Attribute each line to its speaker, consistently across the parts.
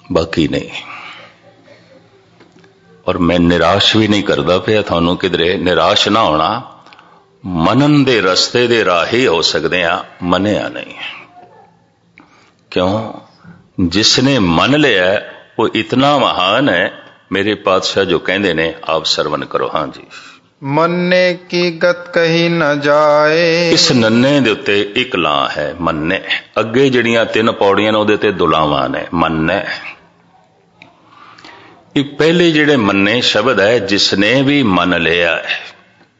Speaker 1: बाकी नहीं। और मैं निराश भी नहीं करता पिया थानू, किधरे निराश ना होना। मनन दे रस्ते दे राही हो सकते हैं, मनिया नहीं। क्यों? जिसने मन लिया वो इतना महान है। मेरे पातशाह जो कहते ने, आप सरवण करो। हाँ जी।
Speaker 2: मन्ने की गत कही न जाए। इस
Speaker 1: नन्ने दे उत्ते एक ला है, मन्ने। अगे जड़ियां 3 पौड़ियां ने उहदे ते दुलावां ने, मन्ने। ये पहले जिहड़े मन्ने शब्द है, जिसने भी मन लिया है,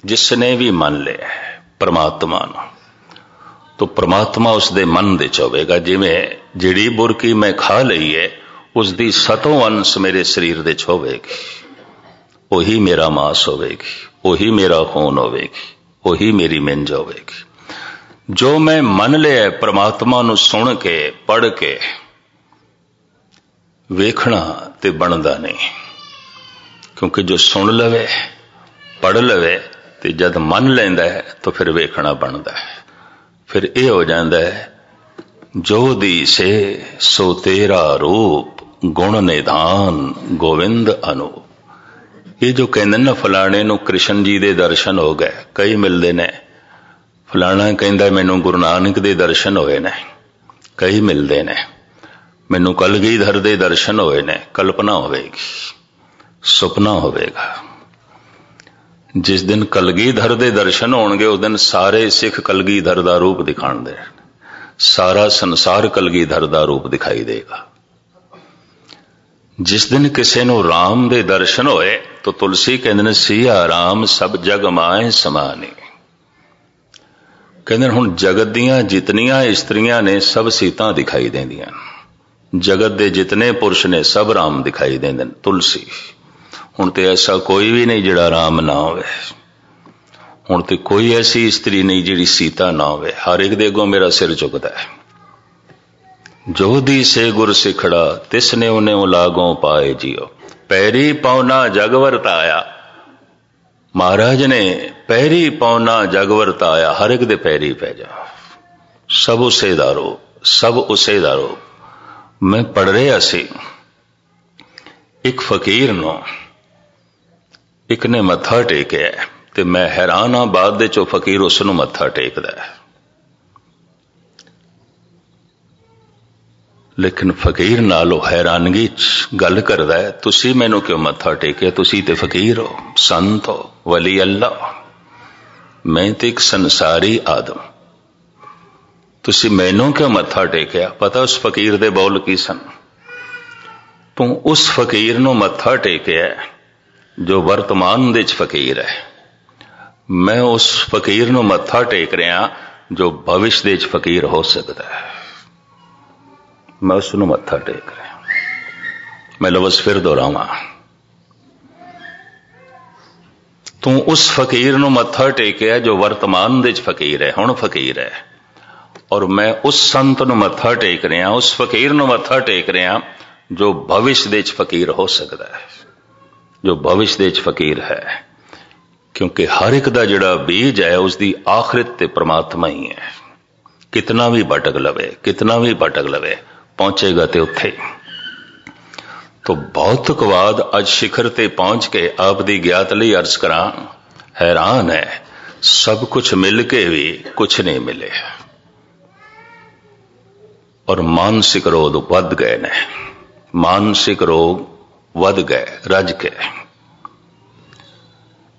Speaker 1: जिसने भी मन लिया है परमात्मा नूं, तो परमात्मा उसदे मन दे च होवेगा। जिवें जिहड़ी बुरकी मैं खा लई है, उसदी 7 अंश मेरे शरीर दे च होवेगी। वही मेरा मांस होवेगी, वही मेरा खून होवेगी, वही मेरी मिंज होवेगी। जो मैं मन लिया परमात्मा नूं सुन के, पढ़ के, वेखना ते बनदा नहीं। क्योंकि जो सुन लवे, पढ़ लवे, ते जद मन लैंदा है तो फिर वेखना बनदा है। फिर यह हो जाता है, जो दी से सो तेरा रूप, गुण निधान गोविंद अनूप। ये जो कहते ना, फलाने नूं कृष्ण जी दे दर्शन हो गए, कई मिलते ने। फलाना कहता मैनू गुरु नानक दे दर्शन होए ने, कई मिलते ने। मैनू कलगीधर दे दर्शन होए ने, कल्पना होवेगी, सुपना होवेगा। जिस दिन कलगीधर दे दर्शन होणगे, उस दिन सारे सिख कलगीधर दा रूप दिखाणगे। सारा संसार कलगीधर दा रूप दिखाई देगा। जिस दिन किसी नूं राम दे दर्शन होए, तो तुलसी कहंदे ने, सिया राम सब जग माए समाने। कहंदे हुण जगत दियां जितनियां इस्त्रियां ने, सब सीतां दिखाई देंदियां। जगत दे जितने पुरुष ने, सब राम दिखाई देंदे ने। तुलसी हुण ते ऐसा कोई भी नहीं जिहड़ा राम ना होवे। हुण ते कोई ऐसी स्त्री नहीं जिहड़ी सीता ना होवे। हर एक दे अगों मेरा सिर झुकदा है। जो दी से गुर सिखड़ा, तिसने उन्हें लागों पाए जियो। पैरी पौना जग वरताया। महाराज ने पैरी पौना जग वरताया। हर एक दे पैरी पै जा। सब उसे दा रूप, सब उसे दा रूप। मैं पढ़ रहा सी, एक फकीर नूं एक ने मत्था टेकिया, ते मैं हैरान हाँ, बाद दे चो फकीर उस नूं मत्था टेकदा है। लेकिन फकीर नालों हैरानगी गल करदा है, तुसी मैनू क्यों मत्था टेकिया? तुसी ते फकीर हो, संत हो, वली अल्लाह। मैं ते एक संसारी आदम। तुसी मैनू क्यों मत्था टेकिया? पता उस फकीर दे बोल की सन? तू उस फकीर नूं मत्था टेकिया जो वर्तमान दे च फकीर है। मैं उस फकीर नूं मत्था टेक रहा जो भविष्य दे च फकीर हो सकता है। मैं उस नूं मत्था टेक रहा। मैं लफ्ज़ फिर दोहरावां, तू उस फकीर नूं मत्था टेकिया जो वर्तमान दे च फकीर है, हुण फकीर है। और मैं उस संत नूं मत्था टेक रहा, उस फकीर नूं मत्था टेक रहा जो भविष्य दे च फकीर हो सकता है, जो भविष्य दे च फकीर है। क्योंकि हर एक दा जिहड़ा बीज है, उसकी आखिरत ते परमात्मा ही है। कितना भी भटक लवे, कितना भी भटक लवे, पहुंचेगा ते उत्थे। तो भौतिकवाद अज शिखर ते पहुंच के आप दी ज्ञात लई अर्ज करा, हैरान है, सब कुछ मिल के भी कुछ नहीं मिले। और मानसिक रोग वध गए ने, मानसिक रोग वध गए रज के।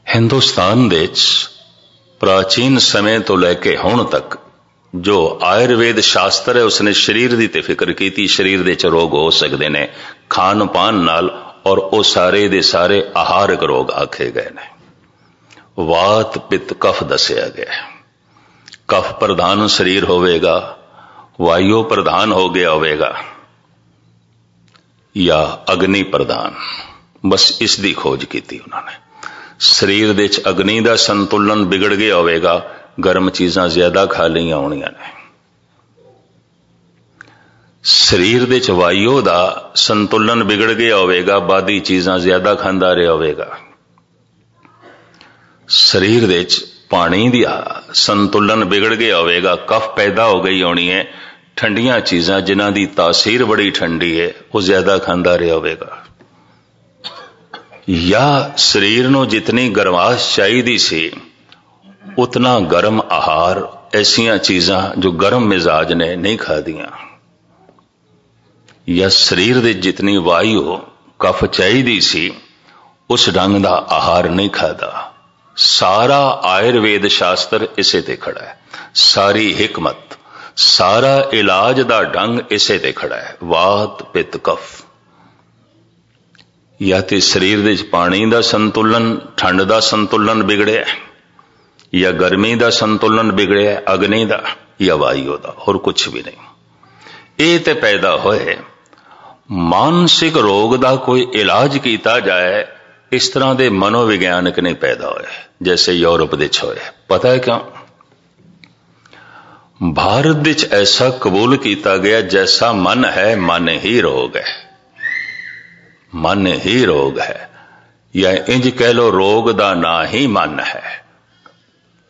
Speaker 1: हिंदुस्तान दे प्राचीन समय तो लैके हुण तक जो आयुर्वेद शास्त्र है, उसने शरीर दी ते फिक्र की। शरीर दे च रोग हो सकते ने खान पान नाल, और वो सारे दे सारे आहारक रोग आखे गए ने। वात पित्त कफ दसिया गया। कफ प्रधान शरीर होवेगा, वायु प्रधान हो गया होवेगा, या अग्नि प्रधान। बस इस दी खोज की उन्होंने। शरीर दे च अग्नि दा संतुलन बिगड़ गया होवेगा, गर्म चीज़ां ज्यादा खा लिया होनियां ने। शरीर दे च वायु दा संतुलन बिगड़ गया होवेगा, बादी चीज़ां ज्यादा खांदा रहा होवेगा। शरीर दे च पानी दा संतुलन बिगड़ गया होगा, कफ पैदा हो गई होनी है, ठंडिया चीज़ां जिन्हां दी तासीर बड़ी ठंडी है वो ज्यादा खांदा रहा होगा, या शरीर नूं जितनी गर्माश चाहिदी सी उतना गर्म आहार, ऐसिया चीज़ां जो गर्म मिजाज ने नहीं खादियां, या शरीर दे जितनी वायु कफ चाहिदी सी उस ढंग दा आहार नहीं खादा। सारा आयुर्वेद शास्त्र इसे ते खड़ा है, सारी हिकमत, सारा इलाज दा ढंग इसे ते खड़ा है। वात पित्त कफ, या ते शरीर दे पानी दा संतुलन, ठंड दा संतुलन बिगड़िया, या गर्मी दा संतुलन बिगड़िया, अग्नि दा या वायु दा, और कुछ भी नहीं। ये ते पैदा होए मानसिक रोग दा कोई इलाज किया जाए, इस तरह के मनोविज्ञानक नहीं पैदा होए जैसे यूरोप दे होए। पता है क्यों? भारत विच ऐसा कबूल किया गया, जैसा मन है मन ही रोग है, मन ही रोग है, या इंज कह लो रोग दा ना ही मन है।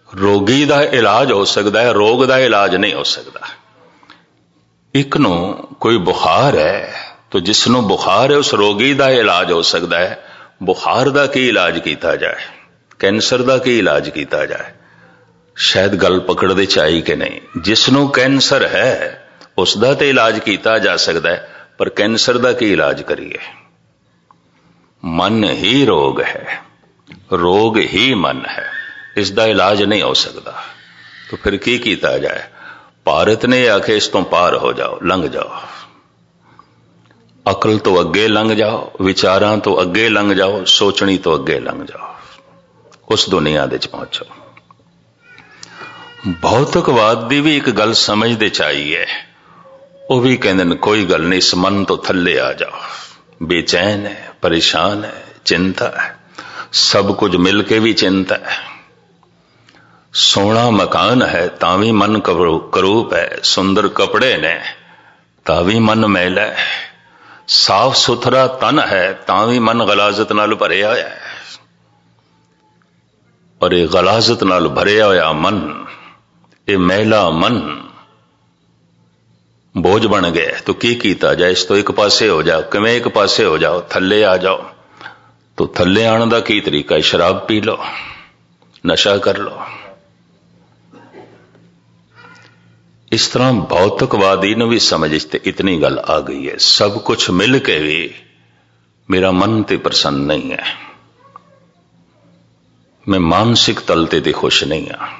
Speaker 1: रोगी दा इलाज हो सकता है, रोग दा इलाज नहीं हो सकता। एक नू कोई बुखार है तो जिसनों बुखार है उस रोगी दा इलाज हो सकता है। बुखार दा की इलाज किया जाए, कैंसर दा की इलाज किया जाए, शायद गल पकड़ दे चाहिए कि नहीं। जिसनों कैंसर है उसका तो इलाज किया जा सकता है, पर कैंसर दा की इलाज करिए? मन ही रोग है, रोग ही मन है, इसका इलाज नहीं हो सकता। तो फिर की किया जाए? भारत ने आखे इस तो पार हो जाओ, लंघ जाओ, अकल तो अगे लंघ जाओ, विचारां तो अगे लंघ जाओ, सोचनी तो अगे लंघ जाओ, उस दुनिया दे पहुंचो। भौतिकवाद की भी एक गल समझते चाहिए, वह भी कहते कोई गल नहीं, इस मन तो थले आ जाओ, बेचैन है, परेशान है, चिंता है, सब कुछ मिलके भी चिंता है। सोना मकान है तावी मन करूप है, सुंदर कपड़े ने तावी मन मैला है, साफ सुथरा तन है तावी मन गलाजत नाल भरिया होया है। और ये गलाजत नाल भरिया होया मन, ये मैला मन बोझ बन गया, तो की कीता जाए? इस तो एक पासे हो जाओ। किवें एक पासे हो जाओ? थले आ जाओ। तो थले आने का की तरीका है? शराब पी लो, नशा कर लो। इस तरह भौतिकवादी ने भी समझ इतनी गल आ गई है, सब कुछ मिल के भी मेरा मन ते प्रसन्न नहीं है, मैं मानसिक तलते ते खुश नहीं हाँ।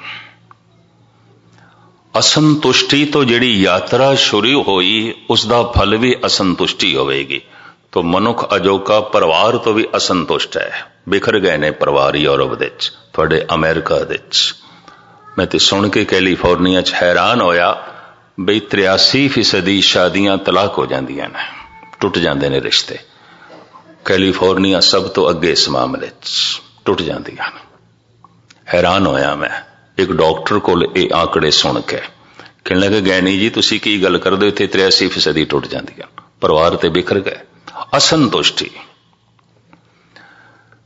Speaker 1: असंतुष्टि तो जिहड़ी यात्रा शुरू होई उसका फल भी असंतुष्टि होगी। तो मनुख अजोका परिवार तो भी असंतुष्ट है, बिखर गए ने परिवार यूरोप दे विच, तुहाडे अमेरिका दे विच। मैं तो सुन के कैलीफोर्निया च हैरान होया बई 83% शादियां तलाक हो जांदियां ने, टुट जांदे ने रिश्ते। कैलीफोर्निया सब तो अगे इस मामले च टुट जांदियां ने। हैरान होया मैं एक डॉक्टर कोल ये आंकड़े सुन के, कहने लगे गैनी जी तुसी की गल करदे, इत्थे 83% टुट जांदियां, परिवार ते बिखर गए। असंतुष्टि,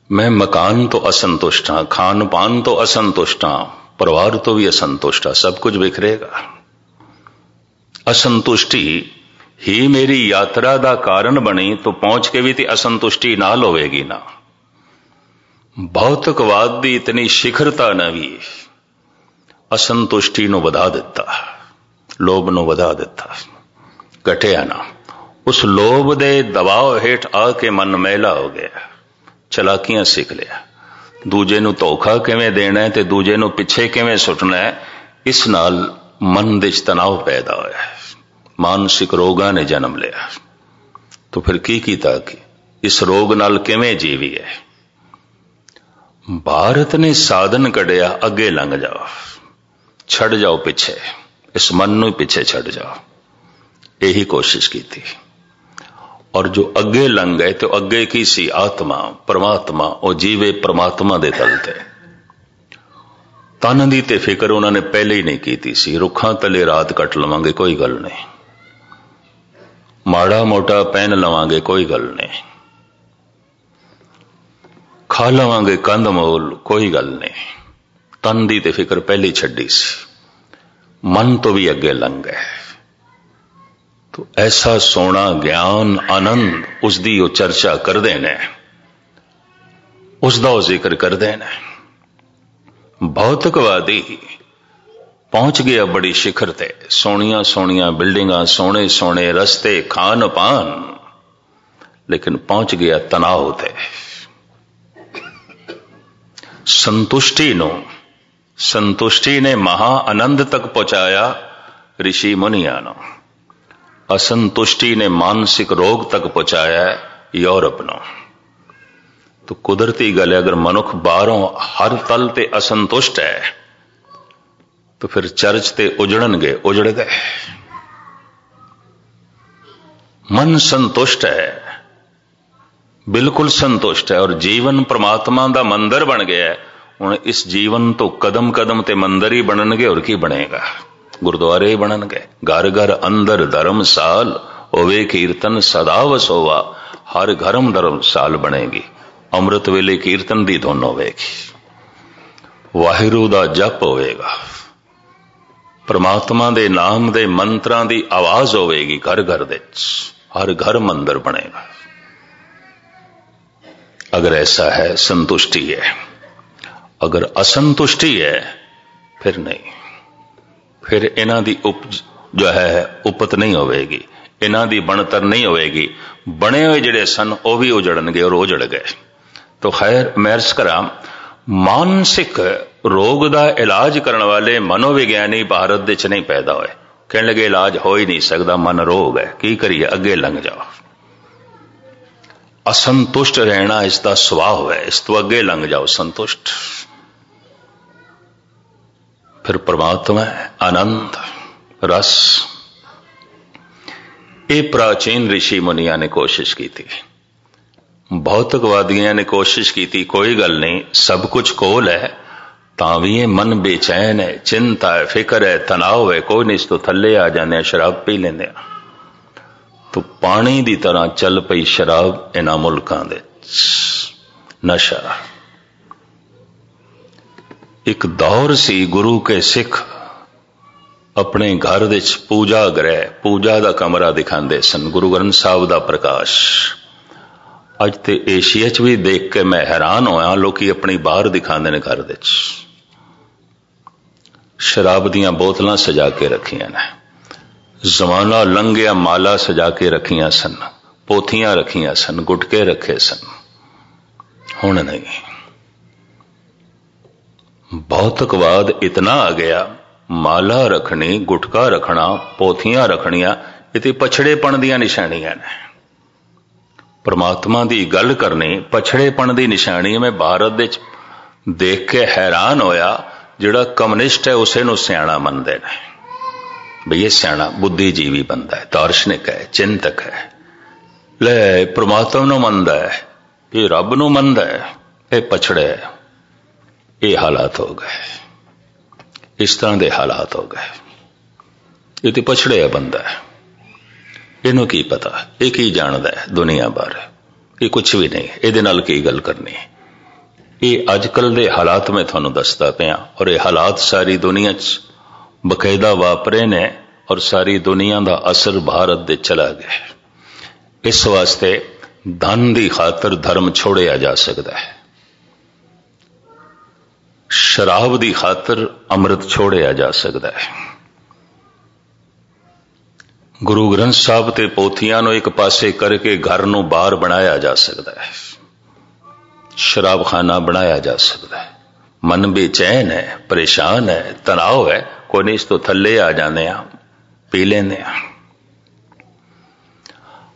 Speaker 1: मैं मकान तो असंतुष्ट हाँ, खान पान तो असंतुष्ट हाँ, परिवार तो भी असंतुष्ट है, सब कुछ बिखरेगा। असंतुष्टि ही मेरी यात्रा का कारण बनी, तो पहुंच के भी तो असंतुष्टि नाल होवेगी ना। भौतिकवाद की इतनी शिखरता ने भी असंतुष्टि नूं वधा दिता, लोभ नूं वधा दिता, घटिया ना। उस लोभ दे दबाव हेठ आके मन मैला हो गया, चलाकियां सीख लिया, दूजे नूं धोखा किवें देना है ते दूजे नूं पिछे किवें सुटना है, इस नाल मन दे तनाव पैदा होया, मानसिक रोगां ने जन्म लिया। तो फिर की कीता कि इस रोग नाल किवें जीवीए? भारत ने साधन कढ़िया, अगे लंघ जाओ, छड़ जाओ पिछे, इस मन नूं पिछे छड़ जाओ, यही कोशिश की थी। और जो अगे लंघ गए तो अगे की सी आत्मा परमात्मा, वो जीवे परमात्मा दे तल ते। तन दी ते फिक्र उन्होंने पहले ही नहीं की थी सी, रुखां तले रात कट लवांगे कोई गल नहीं, माड़ा मोटा पहन लवांगे कोई गल नहीं, खा लवांगे कंध मोल कोई गल नहीं, तन दी ते फिक्र पहले छड्डी सी, मन तो भी अगे लंघ गए। तो ऐसा सोना ज्ञान आनंद उसकी वो चर्चा करते ने, उसका वो जिक्र करते ने। भौतिकवादी पहुंच गया बड़ी शिखर ते, सोनिया सोनिया बिल्डिंगां, सोने सोने रस्ते, खान पान, लेकिन पहुंच गया तनाव ते। संतुष्टि ने महा आनंद तक पहुंचाया ऋषि मुनिया नो, असंतुष्टि ने मानसिक रोग तक पहुंचाया यूरोप नो। तो कुदरती गल है, अगर मनुख बाहरों हर तल ते असंतुष्ट है तो फिर चर्च ते उजड़नगे, उजड़ गए। मन संतुष्ट है, बिल्कुल संतुष्ट है, और जीवन परमात्मा दा मंदिर बन गया है। हुण इस जीवन तो कदम कदम ते मंदिर ही बनणगे, और की बनेगा? गुरुद्वारे ही बनणगे। घर घर अंदर धर्मसाल होवे कीर्तन सदा वसोवा, हर घरम धर्मसाल बनेगी। अमृत वेले कीर्तन दी धुन होवेगी, वाहिगुरू दा जप होवेगा, परमात्मा दे नाम दे मंत्रां दी आवाज होवेगी घर घर दे, हर घर मंदिर बनेगा। अगर ऐसा है संतुष्टि है, अगर असंतुष्टि है फिर नहीं, फिर इन्हां दी जो है उपत नहीं होवेगी, इन्हां दी बनतर नहीं होवेगी। बने हुए जिहड़े सन वो भी उजड़नगे और उजड़ गए। तो खैर मैं अर्ज करा, मानसिक रोग का इलाज करने वाले मनोविज्ञानी भारत दे च नहीं पैदा होए। कहने लगे इलाज हो ही नहीं सकता, मन रोग है, की करिए, अगे लंघ जाओ। असंतुष्ट रहना इसका स्वभाव है, इस तो अगे लंघ जाओ संतुष्ट। फिर परमात्मा है आनंद रस। ये प्राचीन ऋषि मुनिया ने कोशिश की थी, भौतिकवादियों ने कोशिश की थी, कोई गल नहीं, सब कुछ कोल है, तां भी मन बेचैन है, चिंता है, फिक्र है, तनाव है, कोई नहीं, इस तो थले आ जाने, शराब पी लेंदे। तो पानी दी तरह चल पई शराब इन्हां मुल्कां दे, नशा। एक दौर सी गुरु के सिख अपने घर विच पूजा गृह, पूजा दा कमरा दिखांदे सन, गुरु ग्रंथ साहब दा प्रकाश। अज ते एशिया च भी देख के मैं हैरान होया, लोकी अपनी बाहर दिखांदे ने घर विच शराब दियां बोतलां सजा के रखियां ने। जमाना लंघिया, माला सजा के रखियां सन, पोथियां रखियां सन, गुटके रखे सन। हुण नहीं, भौतिकवाद इतना आ गया, माला रखनी, गुटका रखना, पोथियां रखनियां, ये पछड़ेपण दियां निशानियां ने। परमात्मा की गल करनी पछड़ेपण की निशानी है। मैं भारत दे देख के हैरान होया, जिहड़ा कम्युनिस्ट है उसे नूं सियाणा मनदे ने, बई ये सियाणा बुद्धिजीवी बंदा है, दार्शनिक है, चिंतक है। ले परमात्मा नूं मनदा है, ये रब नूं मनदा है, ये पछड़े है। ये हालात हो गए, इस तरह के हालात हो गए। ये तो पछड़े है बंदा है, इनू की पता, ये की जानदा है दुनिया बारे, ये कुछ भी नहीं, ये नाल की गल करनी है। ये अजकल के हालात में थानू दसदा पिया, और ये हालात सारी दुनिया च बकायदा वापरे ने, और सारी दुनिया का असर भारत दे चला गया। इस वास्ते धन की खातर धर्म छोड़िया जा सकता है, शराब की खातर अमृत छोड़िया जा सकता है। गुरु ग्रंथ साहब ते पोथियां नूं एक पासे करके घर नूं बार बनाया जा सकता है, शराब खाना बनाया जा सकता है। मन बेचैन है, परेशान है, तनाव है, कोई नहीं, इस तो थले आ जाने, पी लेने।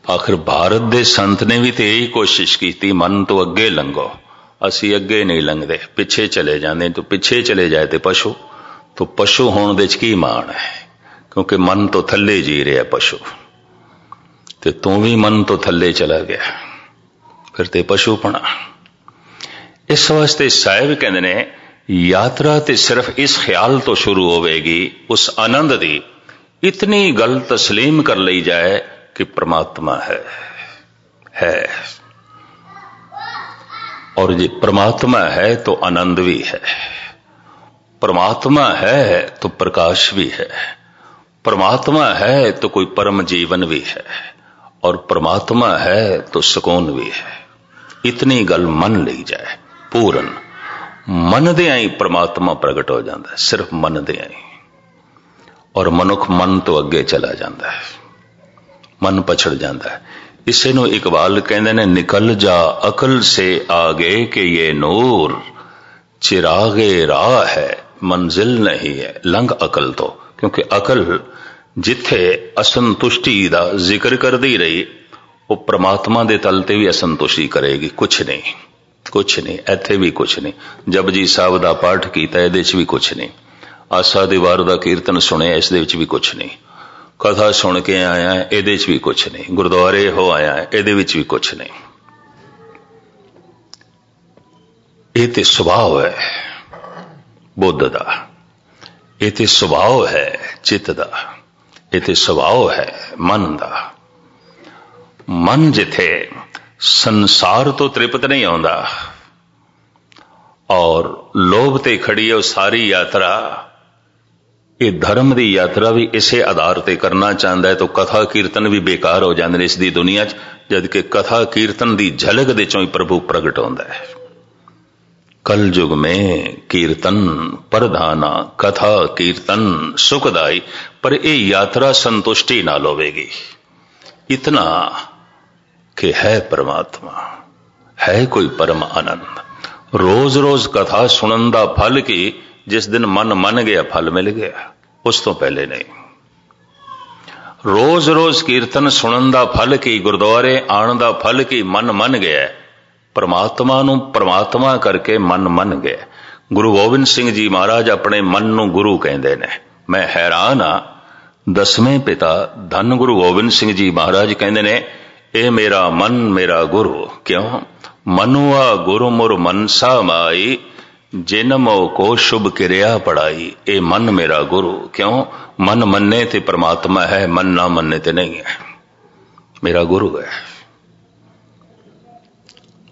Speaker 1: आखिर भारत दे संत ने भी तो यही कोशिश की थी, मन तो अगे लंघो। असी अगे नहीं लंघते, पिछे चले जाते। तो पिछे चले जाए तो पशु होने दे की मान है, क्योंकि मन तो थले जी रहा पशु, ते तू भी मन तो थले चला गया, फिर ते पशुपना। इस वास्ते साहिब कहते ने, यात्रा ते सिर्फ इस ख्याल तो शुरू होवेगी, उस आनंद दी इतनी गल तस्लीम कर ली जाए कि परमात्मा है। और ये परमात्मा है तो आनंद भी है, परमात्मा है तो प्रकाश भी है, परमात्मा है तो कोई परम जीवन भी है, और परमात्मा है तो सुकून भी है। इतनी गल मन ली जाए पूरन, मनदियां ही परमात्मा प्रगट हो जाता है, सिर्फ मनदियां ही। और मनुख मन तो अगे चला जाता है, मन पछड़ जाता है। इसे नु इकबाल कहते ने, निकल जा अकल से आगे कि ये नूर चिरागे राह है, मंजिल नहीं है लंघ अकल तो। क्योंकि अकल जिथे असंतुष्टि का जिक्र करती रही, वो परमात्मा के तल ते भी असंतुष्टि करेगी। कुछ नहीं, कुछ नहीं, इत्थे भी कुछ नहीं। जपजी साहब का पाठ किया, इहदे च भी कुछ नहीं। आसा दी वार दा कीर्तन सुने, इस दे विच भी कुछ नहीं। कथा सुन के आया, इहदे च भी कुछ नहीं। गुरुद्वारे हो आया, इहदे विच भी कुछ नहीं। ये ते सुभाव है बुद्ध दा, ये ते सुभाव है चित्त दा, ये ते सुभाव है मन दा। मन जिथे संसार तो तृप्त नहीं आउंदा और लोभ ते खड़ी है, सारी यात्रा, ये धर्म की यात्रा भी इसे आधार ते करना चाहता है, तो कथा कीर्तन भी बेकार हो जाते हैं इस दी दुनिया च, जबकि कथा कीर्तन की झलक दे चों ही प्रभु प्रगट होता है। कल युग में कीर्तन प्रधाना, कथा कीर्तन सुखदाई, पर यह यात्रा संतुष्टि ना लोवेगी। इतना कि है परमात्मा, है कोई परम आनंद। रोज रोज कथा सुनन दा फल की, जिस दिन मन मन गया फल मिल गया, उस तो पहले नहीं। रोज रोज कीर्तन सुनन दा फल की, गुरुद्वारे आण दा फल की, मन मन गया। परमात्मा नू परमात्मा करके मन मन गया। गुरु गोबिंद सिंह जी महाराज अपने मन नू गुरु कहते ने। मैं हैरान हाँ, 10वें पिता धन गुरु गोबिंद सिंह जी महाराज कहते ने, ए मेरा मन मेरा गुरु। क्यों? मनुआ गुरु मुर मनसा माई, जिन मोह को शुभ क्रिया पढ़ाई। ए मन मेरा गुरु। क्यों? मन मन्ने ते परमात्मा है, मन ना मन्ने ते नहीं है, मेरा गुरु है।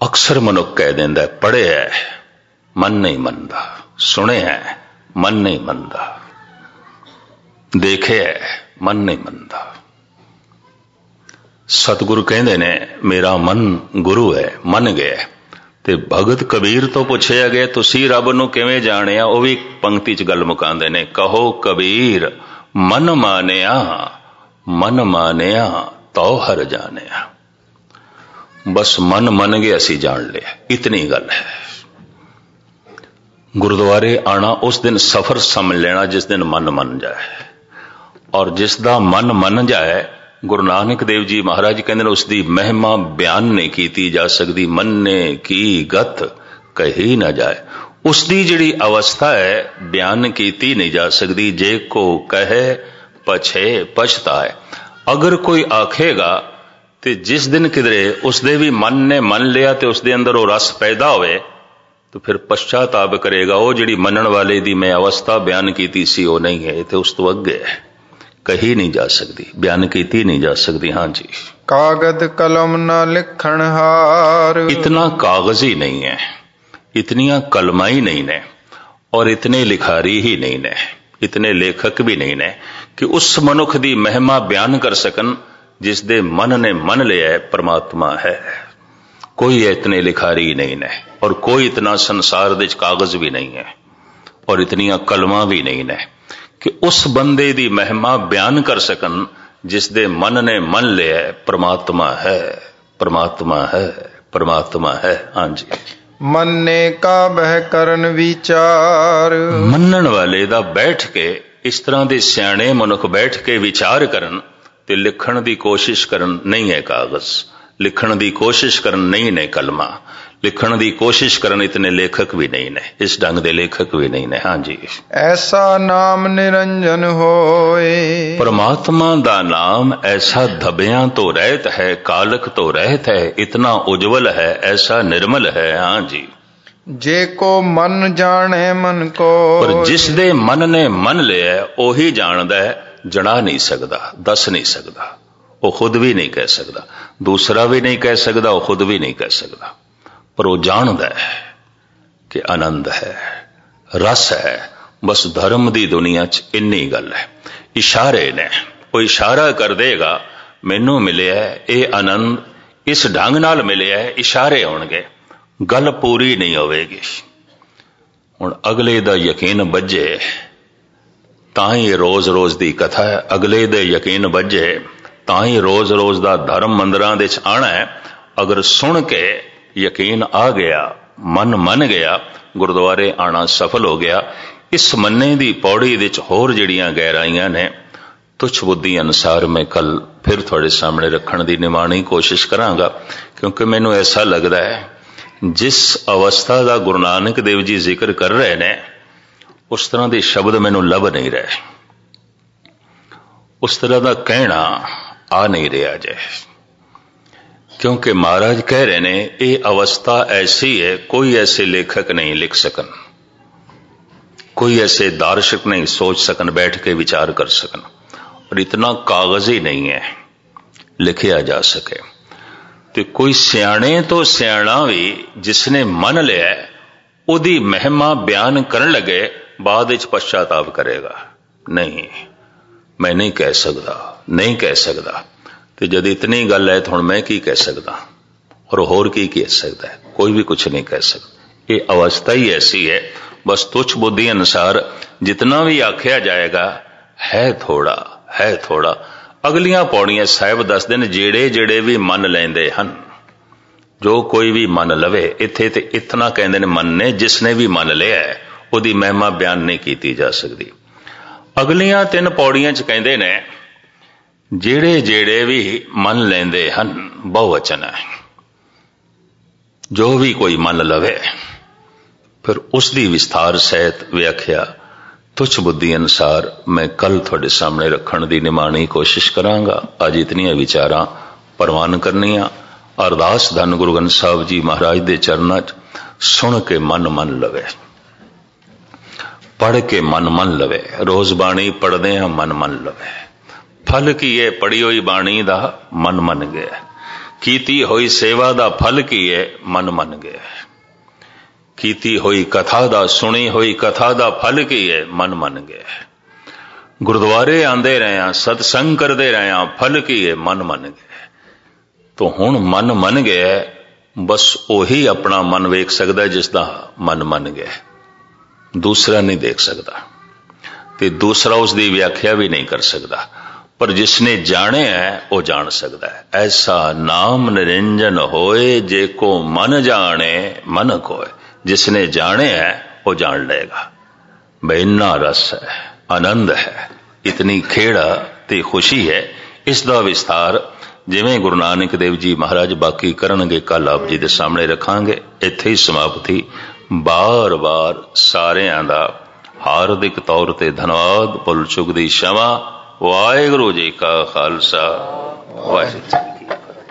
Speaker 1: अक्सर मनुख कह देंदा है, पढ़े है मन नहीं मनदा, सुने है मन नहीं मनदा, देखे है मन नहीं मनदा। सतगुरु कहते ने, मेरा मन गुरु है, मन गया। ते भगत कबीर तो पूछया गया, तुसी रब नूं किवें जाणिया? वो भी पंक्ति च गल मुकांदे ने, कहो कबीर मन मानिया, मन मानिया तो हर जानिया। बस मन मन गया, असी जान लिया, इतनी गल है। गुरुद्वारे आना उस दिन सफर समझ लेना जिस दिन मन मन जाए, और जिसदा मन मन जाए, गुरु नानक देव जी महाराज कहते हैं, उसकी महिमा बयान नहीं की जा सकती। मन्ने की गत कही ना जाए, उसकी जिहड़ी अवस्था है बयान की नहीं जा सकती। जे को कहे पछे पछताए। अगर कोई आखेगा ते जिस दिन किधरे उसदे भी मन ने मन लिया ते उसदे अंदर वो रस पैदा होए, तो फिर पश्चाताप करेगा, वो जिहड़ी मनन वाले दी मैं अवस्था बयान की सी वो नहीं है, तो उस तो अगे है, कही नहीं जा सकती, बयान की नहीं जा सकती। हाँ जी,
Speaker 2: कागद कलम न लिखण हार। इतना
Speaker 1: कागज ही नहीं है, इतनियां कलमा ही नहीं ने, और इतने लिखारी ही नहीं ने, इतने लेखक भी नहीं ने कि उस मनुख दी महिमा बयान कर सकन जिस दे मन ने मन लिया है परमात्मा है। कोई इतने लिखारी नहीं ने, और कोई इतना संसार दे कागज भी नहीं है, और इतनियां कलमा भी नहीं ने कि उस बंदे दी महिमा बयान कर सकन जिस दे मन ने मन लिया है परमात्मा है, परमात्मा है, परमात्मा है। हाँ जी,
Speaker 2: मन्ने का बह करन विचार।
Speaker 1: मनन वाले दा बैठ के, इस तरह दे सियाणे मनुख बैठ के विचार करन ते लिखण दी कोशिश करन नहीं है कागज, लिखण दी कोशिश करन नहीं ने कलमा, लिखण दी कोशिश करन इतने लेखक भी नहीं ने, इस ढंग दे लेखक भी नहीं ने। हाँ जी,
Speaker 2: ऐसा नाम निरंजन होए।
Speaker 1: परमात्मा दा नाम ऐसा धबियां तो रहत है, कालक तो रहत है, इतना उज्जवल है, ऐसा निर्मल है। हाँ जी,
Speaker 2: जे को मन जाने मन को।
Speaker 1: पर जिस दे मन ने मन लिया ओही जानदा है, जना नहीं सकता, दस नहीं सकता, वो खुद भी नहीं कह सकता, दूसरा भी नहीं कह सकता, वो खुद भी नहीं कह सकता, पर वो जानदा है कि आनंद है, रस है, बस धर्म की दुनिया च इन्नी गल है। इशारे ने, वो इशारा कर देगा मैनू मिले ये आनंद इस ढंग नाल मिले, इशारे होणगे, गल पूरी नहीं होवेगी। हुण अगले दा यकीन बजे तां ही रोज रोज दी कथा है, अगले दे यकीन बजे तां ही रोज रोज दा धर्म मंदिरां दे च आना है। अगर सुन के यकीन आ गया, मन मन गया, गुरुद्वारे आना सफल हो गया। इस मन्ने दी पौड़ी दे च होर जिहड़ियां गहराइयां ने तुच्छ बुद्धि अनुसार मैं कल फिर थोड़े सामने रखने की निमाणी कोशिश करांगा, क्योंकि मैनू ऐसा लगता है जिस अवस्था का गुरु नानक देव जी जिक्र कर रहे ने उस तरह के शब्द मैनू लभ नहीं रहे, उस तरह का कहना आ नहीं रहा जे, क्योंकि महाराज कह रहे ने ये अवस्था ऐसी है कोई ऐसे लेखक नहीं लिख सकन, कोई ऐसे दार्शनिक नहीं सोच सकन, बैठ के विचार कर सकन, और इतना कागज ही नहीं है लिखिया जा सके। तो कोई सियाणे तो सियाणा भी जिसने मन लिया उदी महिमा बयान करन लगे बाद विच पश्चाताप करेगा, नहीं मैं नहीं कह सकता, नहीं कह सकता। तो जब इतनी गल है तो हुण मैं की कह सकता और होर की कह सकता है, कोई भी कुछ नहीं कह सकता। ये अवस्था ही ऐसी है, बस तुच्छ बुद्धि अनुसार जितना भी आख्या जाएगा है थोड़ा, है थोड़ा। अगलियां पौड़ियां साहिब दसदे ने जेड़े जेड़े भी मन लेंदे हन, जो कोई भी मन लवे, इत्थे ते इतना कहंदे ने मन ने, जिसने भी मन लिया है उहदी महिमा बयान नहीं की जा सकती। अगलियां 3 पौड़ियां च कहंदे ने जेड़े जेड़े भी मन लेंदे हन, बहुवचन है, जो भी कोई मन लवे, फिर उसकी विस्तार सहित व्याख्या तुच्छ बुद्धि अनुसार मैं कल थोड़े सामने रखने की निमाणी कोशिश करांगा। अज इतनियां विचारां प्रवान करनियां। अरदास धन गुरु ग्रंथ साहब जी महाराज दे चरनां च सुन के मन मन लवे, पढ़ के मन मन लवे, रोज बाणी पढ़दे हां मन मन लवे। फल की है पढ़ी हुई बाणी दा मन मन गया, कीती हुई सेवा दा फल की है मन मन गया, कीती हुई कथा दा, सुनी हुई कथा दा फल की है मन मन गया, गुरुद्वारे आंदे रहे, सत्संग करते रहे, फल की है मन मन गया। तो हुण मन मन गया, बस ओही अपना मन वेख सकता जिसका मन मन गया, दूसरा नहीं देख सकता, ते दूसरा उसकी व्याख्या भी नहीं कर सकता। पर जिसने जाने है वो जान सकता है। ऐसा नाम निरंजन होए जे को मन जाने मन कोय, जिसने जाने है वो जान लेगा। भाई इन्ना रस है, आनंद है, इतनी खेड़ा ते खुशी है। इसका विस्तार जिवें गुरु नानक देव जी महाराज बाकी करनगे कल आप जी दे सामने रखांगे। इत्थे ही समाप्ति। बार बार सारिਆਂ ਦਾ हार्दिक तौर ते धन्यवाद, भुल चुक दी क्षमा। वाहिगुरू जी का खालसा, वाहिगुरू जी की फतेह।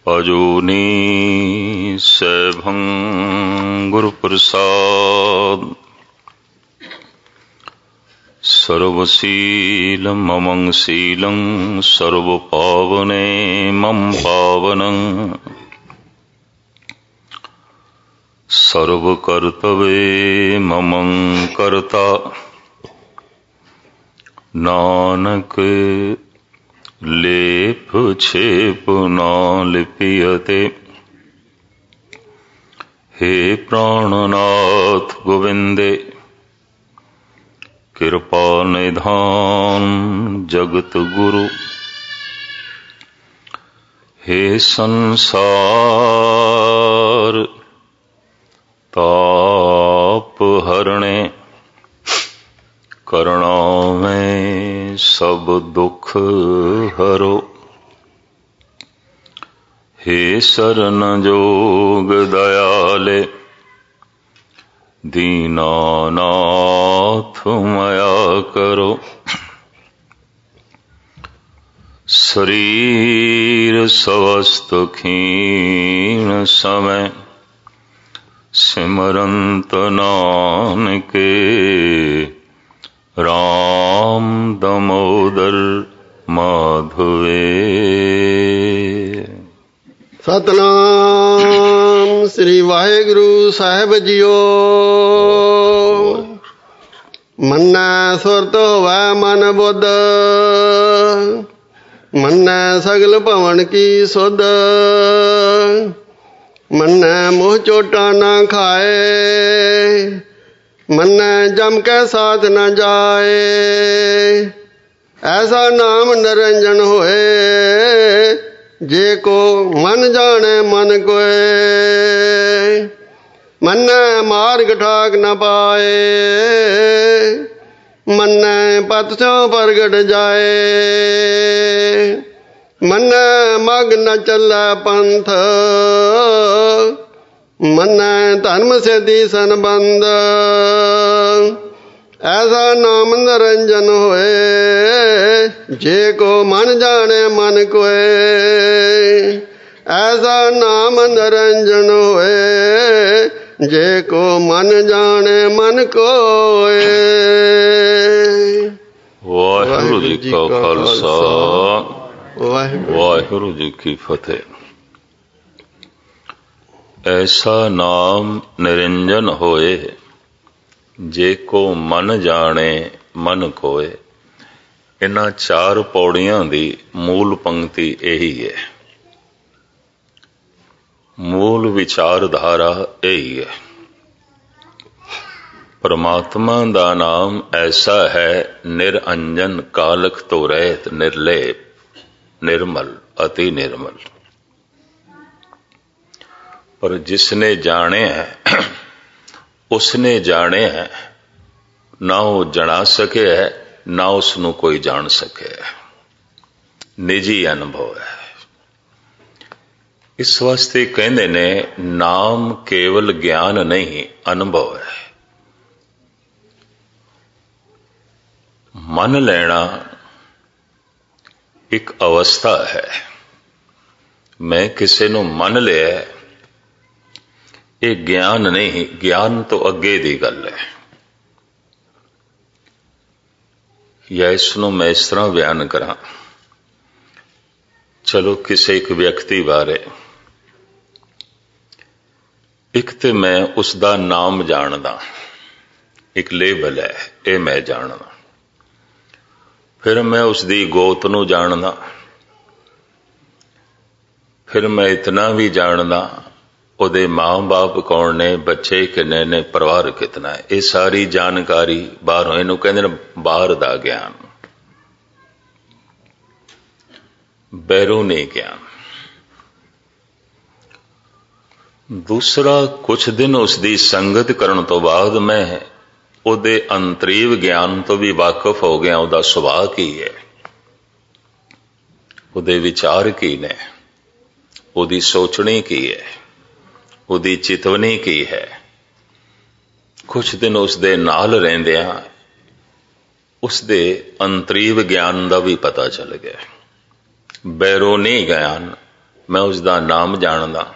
Speaker 1: अजूनी सैभं गुरु प्रसाद, सर्वशीलं ममं शीलं, सर्वपावने मम पावनं, सर्वकर्तव्ये ममं कर्ता, नानक लेप छेप ना लिपियते। हे प्राणनाथ गोविंदे, कृपा निधान जगत गुरु, हे संसार ताप हरणे, करुणा में सब दुख हरो। हे शरण जोग दयाले, दीनानाथ मया करो। शरीर स्वस्थ क्षीण समय, सिमरंत नानके, राम दामोदर माधवे।
Speaker 3: सतनाम श्री वाहिगुरु साहिब जीओ। ਮੰਨੈ ਸੁਰਤ ਹੋਵੈ ਮਨ ਬੁੱਧ, ਮੰਨੈ ਸਗਲ ਭਵਨ ਕੀ ਸੁਧ। ਮੰਨੈ ਮੋਹ ਚੋਟਾ ਨਾ ਖਾਏ, ਮੰਨੈ ਜਮ ਕੈ ਸਾਥ ਨ ਜਾਏ। ਐਸਾ ਨਾਮ ਨਿਰੰਜਨ ਹੋਏ, ਜੇ ਕੋ ਮਨ ਜਾਣੇ ਮਨ ਕੋਏ। ਮੰਨੈ ਮਾਰਗ ਠਾਕ ਨ ਪਾਏ, ਮੰਨੈ ਪਤ ਸਿਉ ਪ੍ਰਗਟ ਜਾਏ। ਮੰਨੈ ਮਗ ਨ ਚੱਲੈ ਪੰਥ, ਮੰਨੈ ਧਰਮ ਸਿਧੀ ਸੰਬੰਧ। ਐਸਾ ਨਾਮ ਨਿਰੰਜਨ ਹੋਏ, ਜੇ ਕੋ ਮਨ ਜਾਣੇ ਮਨ ਕੋਏ। ਐਸਾ ਨਾਮ ਨਿਰੰਜਨ ਹੋਏ, ਜੇ ਕੋ ਮਨ ਜਾਣੇ ਮਨ ਕੋਏ।
Speaker 1: ਵਾਹਿਗੁਰੂ ਜੀ ਕਾ ਖਾਲਸਾ, ਵਾਹਿਗੁਰੂ ਜੀ ਕੀ ਫਤਿਹ। ਐਸਾ ਨਾਮ ਨਿਰੰਜਨ ਹੋਏ, ਜੇ ਕੋ ਮਨ ਜਾਣੇ ਮਨ ਕੋਏ। ਇਹਨਾਂ 4 ਪੌੜੀਆਂ ਦੀ ਮੂਲ ਪੰਕਤੀ ਇਹੀ ਹੈ, ਮੂਲ ਵਿਚਾਰਧਾਰਾ ਇਹੀ ਹੈ। ਪਰਮਾਤਮਾ ਦਾ ਨਾਮ ਐਸਾ ਹੈ, ਨਿਰੰਜਨ, ਕਾਲਖ ਤੋਂ ਰਹਿਤ, ਨਿਰਲੇਪ, ਨਿਰਮਲ, ਅਤੀ ਨਿਰਮਲ। ਪਰ ਜਿਸਨੇ ਜਾਣਿਆ ਉਸਨੇ ਜਾਣਿਆ, ਨਾ ਉਹ ਜਣਾ ਸਕਿਆ, ਨਾ ਉਸ ਨੂੰ ਕੋਈ ਜਾਣ ਸਕਿਆ। ਨਿੱਜੀ ਅਨੁਭਵ ਹੈ। ਇਸ ਵਾਸਤੇ ਕਹਿੰਦੇ ਨੇ, ਨਾਮ ਕੇਵਲ ਗਿਆਨ ਨਹੀਂ, ਅਨੁਭਵ ਹੈ। ਮੰਨ ਲੈਣਾ ਇੱਕ ਅਵਸਥਾ ਹੈ। ਮੈਂ ਕਿਸੇ ਨੂੰ ਮੰਨ ਲਿਆ, ਇਹ ਗਿਆਨ ਨਹੀਂ, ਗਿਆਨ ਤੋਂ ਅੱਗੇ ਦੀ ਗੱਲ ਹੈ। ਜਾਂ ਇਸ ਨੂੰ ਮੈਂ ਇਸ ਤਰ੍ਹਾਂ ਬਿਆਨ ਕਰਾਂ, ਚਲੋ ਕਿਸੇ ਇੱਕ ਵਿਅਕਤੀ ਬਾਰੇ, ਇੱਕ ਤੇ ਮੈਂ ਉਸ ਦਾ ਨਾਮ ਜਾਣਦਾ, ਇੱਕ ਲੇਬਲ ਹੈ, ਇਹ ਮੈਂ ਜਾਣਦਾ। ਫਿਰ ਮੈਂ ਉਸ ਦੀ ਗੋਤ ਨੂੰ ਜਾਣਦਾ। ਫਿਰ ਮੈਂ ਇਤਨਾ ਵੀ ਜਾਣਦਾ, ਉਹਦੇ ਮਾਂ-ਬਾਪ ਕੌਣ ਨੇ, ਬੱਚੇ ਕਿੰਨੇ ਨੇ, ਪਰਿਵਾਰ ਕਿਤਨਾ ਹੈ। ਇਹ ਸਾਰੀ ਜਾਣਕਾਰੀ ਬਾਹਰੋਂ, ਇਹਨੂੰ ਕਹਿੰਦੇ ਨੇ ਬਾਹਰ ਦਾ ਗਿਆਨ, ਬੈਰੂਨੀ ਗਿਆਨ। ਦੂਸਰਾ, ਕੁਛ ਦਿਨ ਉਸ ਦੀ ਸੰਗਤ ਕਰਨ ਤੋਂ ਬਾਅਦ ਮੈਂ ਉਹਦੇ ਅੰਤਰੀਵ ਗਿਆਨ ਤੋਂ ਵੀ ਵਾਕਿਫ ਹੋ ਗਿਆ। ਉਹਦਾ ਸੁਭਾਅ ਕੀ ਹੈ, ਉਹਦੇ ਵਿਚਾਰ ਕੀ ਨੇ, ਉਹਦੀ ਸੋਚਣੀ ਕੀ ਹੈ, ਉਹਦੀ ਚਿਤਵਨੀ ਕੀ ਹੈ। ਕੁਛ ਦਿਨ ਉਸ ਦੇ ਨਾਲ ਰਹਿੰਦਿਆਂ ਉਸ ਦੇ ਅੰਤਰੀਵ ਗਿਆਨ ਦਾ ਵੀ ਪਤਾ ਚੱਲ ਗਿਆ। ਬੈਰੂਨੀ ਗਿਆਨ, ਮੈਂ ਉਸ ਦਾ ਨਾਮ ਜਾਣਦਾ,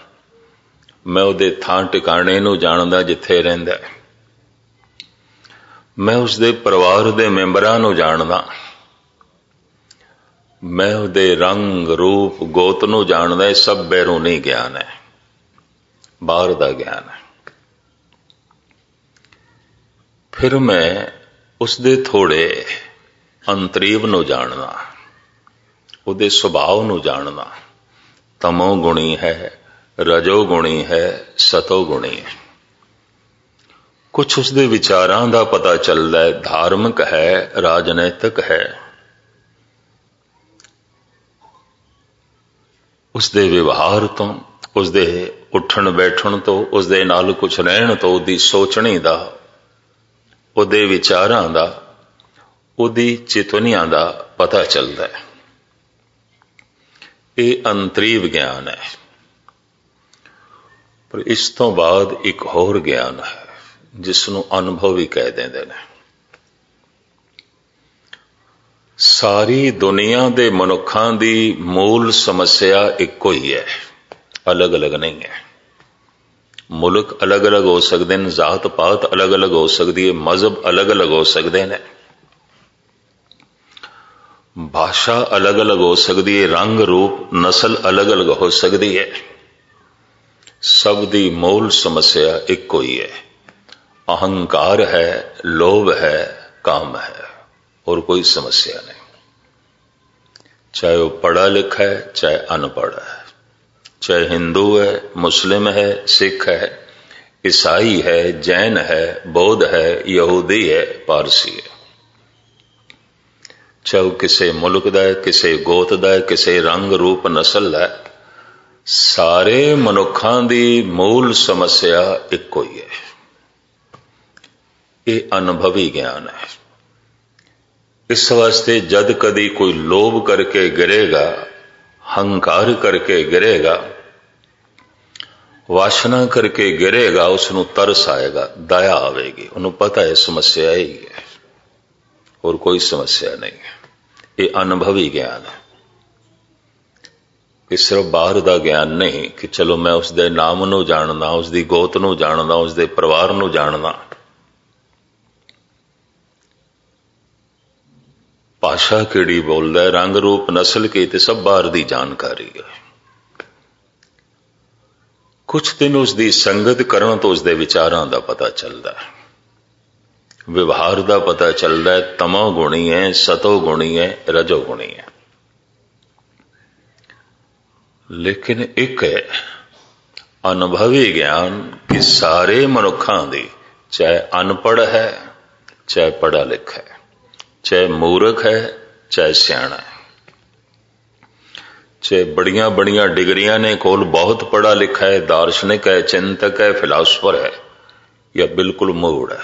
Speaker 1: ਮੈਂ ਉਹਦੇ ਥਾਂ ਟਿਕਾਣੇ ਨੂੰ ਜਾਣਦਾ ਜਿੱਥੇ ਰਹਿੰਦਾ, ਮੈਂ ਉਸਦੇ ਪਰਿਵਾਰ ਦੇ ਮੈਂਬਰਾਂ ਨੂੰ ਜਾਣਦਾ, ਮੈਂ ਉਹਦੇ ਰੰਗ ਰੂਪ ਗੋਤ ਨੂੰ ਜਾਣਦਾ। ਇਹ ਸਭ ਬੈਰੂਨੀ ਗਿਆਨ ਹੈ, ਬਾਹਰ ਦਾ ਗਿਆਨ ਹੈ। ਫਿਰ ਮੈਂ ਉਸਦੇ ਥੋੜੇ ਅੰਤਰੀਵ ਨੂੰ ਜਾਣਦਾ, ਉਹਦੇ ਸੁਭਾਅ ਨੂੰ ਜਾਣਦਾ। ਤਮੋ ਗੁਣੀ ਹੈ, ਰਜੋ ਗੁਣੀ ਹੈ, ਸਤੋ ਗੁਣੀ ਹੈ। ਕੁਛ ਉਸਦੇ ਵਿਚਾਰਾਂ ਦਾ ਪਤਾ ਚੱਲਦਾ ਹੈ, ਧਾਰਮਿਕ ਹੈ, ਰਾਜਨੀਤਿਕ ਹੈ। ਉਸਦੇ ਵਿਵਹਾਰ ਤੋਂ, ਉਸਦੇ ਉੱਠਣ ਬੈਠਣ ਤੋਂ, ਉਸਦੇ ਨਾਲ ਕੁਛ ਰਹਿਣ ਤੋਂ, ਉਹਦੀ ਸੋਚਣੀ ਦਾ, ਉਹਦੇ ਵਿਚਾਰਾਂ ਦਾ, ਉਹਦੀ ਚਿਤਵਨੀਆਂ ਦਾ ਪਤਾ ਚੱਲਦਾ ਹੈ। ਇਹ ਅੰਤਰੀਵ ਗਿਆਨ ਹੈ। ਪਰ ਇਸ ਤੋਂ ਬਾਅਦ ਇੱਕ ਹੋਰ ਗਿਆਨ ਹੈ, ਜਿਸ ਨੂੰ ਅਨੁਭਵ ਵੀ ਕਹਿ ਦਿੰਦੇ ਨੇ। ਸਾਰੀ ਦੁਨੀਆ ਦੇ ਮਨੁੱਖਾਂ ਦੀ ਮੂਲ ਸਮੱਸਿਆ ਇੱਕੋ ਹੀ ਹੈ, ਅਲੱਗ-ਅਲੱਗ ਨਹੀਂ ਹੈ। ਮੁਲਕ ਅਲੱਗ-ਅਲੱਗ ਹੋ ਸਕਦੇ ਨੇ, ਜ਼ਾਤ ਪਾਤ ਅਲੱਗ-ਅਲੱਗ ਹੋ ਸਕਦੀ ਹੈ, ਮਜ਼ਹਬ ਅਲੱਗ-ਅਲੱਗ ਹੋ ਸਕਦੇ ਨੇ, ਭਾਸ਼ਾ ਅਲੱਗ-ਅਲੱਗ ਹੋ ਸਕਦੀ ਹੈ, ਰੰਗ ਰੂਪ ਨਸਲ ਅਲੱਗ-ਅਲੱਗ ਹੋ ਸਕਦੀ ਹੈ। ਸਭ ਦੀ ਮੂਲ ਸਮੱਸਿਆ ਇੱਕੋ ਹੀ ਹੈ, ਅਹੰਕਾਰ ਹੈ, ਲੋਭ ਹੈ, काम है और कोई समस्या नहीं। चाहे वो पढ़ा लिखा है चाहे अनपढ़ है, चाहे हिंदू है, मुस्लिम है, सिख है, ईसाई है, जैन है, बौद्ध है, यहूदी है, पारसी है, चाहे वो किसी मुल्क दा है, किसी गोत दा है, किसी रंग रूप नस्ल दा है, सारे मनुखां दी मूल समस्या इक्को ही है। ये अनुभवी ज्ञान है। इस वास्ते जद कदी कोई लोभ करके गिरेगा, हंकार करके गिरेगा, वासना करके गिरेगा, उसनों तरस आएगा, दया आवेगी, उन्हें पता है समस्या ही है और कोई समस्या नहीं है। ये अनुभवी ज्ञान है। कि सिर्फ बाहर का ज्ञान नहीं कि चलो मैं उसके नाम नूं जानदा, उसकी गोत नूं जानदा, उसके परिवार नूं जानदा, भाषा किहड़ी बोलदा है, रंग रूप नस्ल की, ते सब बाहर की जानकारी है। कुछ दिन उसकी संगत करन तो उसके विचारां दा पता चलता है, व्यवहार का पता चलता है, तमो गुणी है, सतो गुणी है, रजो गुणी है। लेकिन एक है अनुभवी ज्ञान कि सारे मनुखां दी, चाहे अनपढ़ है चाहे पढ़ा लिखा है, चाहे मूर्ख है चाहे सियाणा है, चाहे बड़िया बड़िया डिग्रियां ने कोल, बहुत पढ़ा लिखा है, दार्शनिक है, चिंतक है, फिलासफर है, या बिल्कुल मूढ़ है,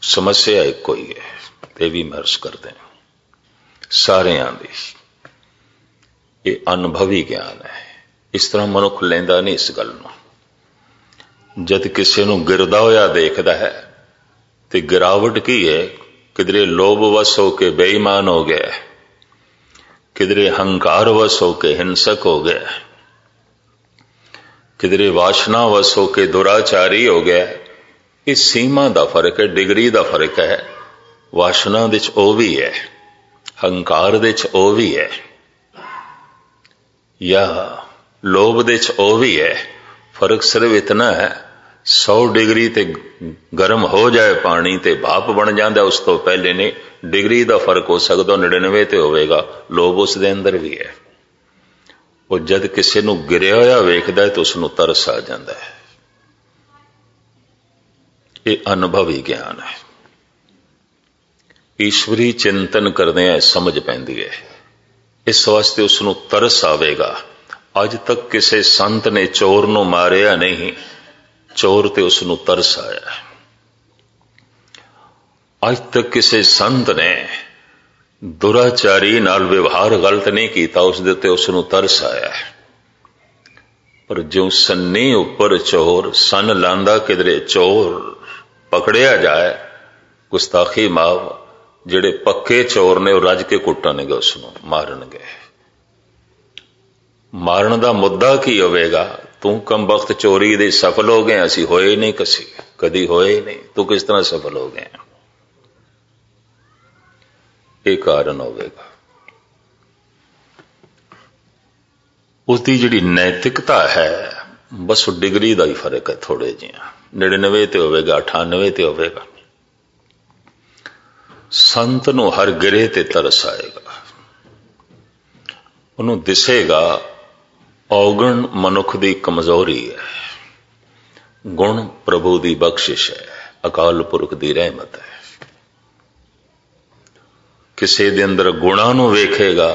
Speaker 1: समस्या एक कोई है। ते भी महर्ष करते हैं सारे दी। ये अनुभवी ज्ञान है। इस तरह मनुख लेंदा नहीं इस गल नूं। जद किसी नूं गिरदा होया देखदा है ते गिरावट की है, किधरे लोभवश होके बेईमान हो गया, किधरे हंकारवश होके हिंसक हो गया, किधरे वासनावश होके दुराचारी हो गया। इस सीमा का फर्क है, डिग्री का फर्क है। वासना दे च ओ भी है, हंकार दे च ओ भी है, या लोभ दे च ओ भी है। फर्क सिर्फ इतना है, 100 डिग्री ते गर्म हो जाए पानी ते भाप बन जाता, उस तो पहले नहीं। डिग्री का फर्क हो सकता 99 ते होवेगा, लोभ उस दे अंदर भी है। वो जद किसी नूं गिरिया होया वेखदा है तो उसनूं तरस आ जाता है। ये अनुभवी ज्ञान है। ईश्वरी चिंतन करदे समझ पैंदी है, इस वास्ते उसनूं तरस आवेगा। अज तक किसी संत ने चोर नूं मारिया नहीं, चोर ते उसनूं तरस आया। अज तक किसी संत ने दुराचारी नाल व्यवहार गलत नहीं किया, उस दे ते उसनूं तरस आया। पर जो सन्नी उपर चोर, सन लांदा किधरे चोर पकड़िया जाए, गुस्ताखी माफ, जिहड़े पक्के चोर ने रज के कुटणगे, उसनूं मारनगे। मारन का मुद्दा की होवेगा, तू कम वक्त चोरी दे सफल हो गए, असी होए नहीं, कदी होए नहीं, तू किस तरह सफल हो गए? ये कारण होवेगा। उसकी जिहड़ी नैतिकता है, बस डिग्री का ही फर्क है थोड़े जिहा। 99 ते होवेगा, 98 ते होवेगा। संत नूं हर गिरे ते तरस आएगा, उन्होंने दिसेगा औगण मनुख की कमजोरी है, गुण प्रभु की बख्शिश है, अकाल पुरख की रहमत है। किसी दे अंदर गुणा नूं वेखेगा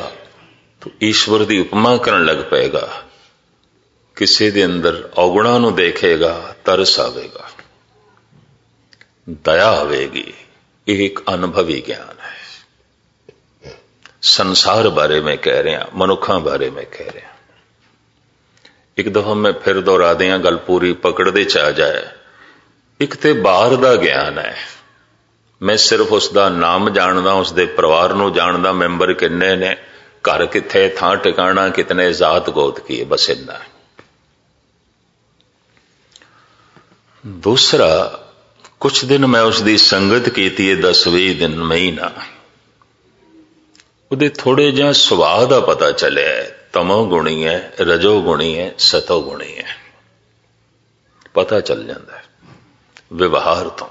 Speaker 1: तो ईश्वर की उपमा करन लग पेगा, किसी दे अंदर अवगुणा नूं देखेगा तरस आवेगा, दया आवेगी। एक अनुभवी ज्ञान है। संसार बारे में कह रहे हैं, मनुखों बारे में कह रहे हैं। एक दफा मैं फिर दोहरा दिया, गल पूरी पकड़ दे च आ जाए। एक ते बाहर का ज्ञान है, मैं सिर्फ उसका नाम जानदा, उसके परिवार नूं जानदा, मैंबर किन्ने ने, घर किथे, थां ठिकाना कितने, जात गोत की है, बस इन्ना। दूसरा, कुछ दिन मैं उसकी संगत की, 10-20 दिन महीना, उहदे थोड़े जिहा सुभाव का पता चलिया है। तमो गुणी है, रजो गुणी है, सतो गुणी है, पता चल जाता है व्यवहार तो।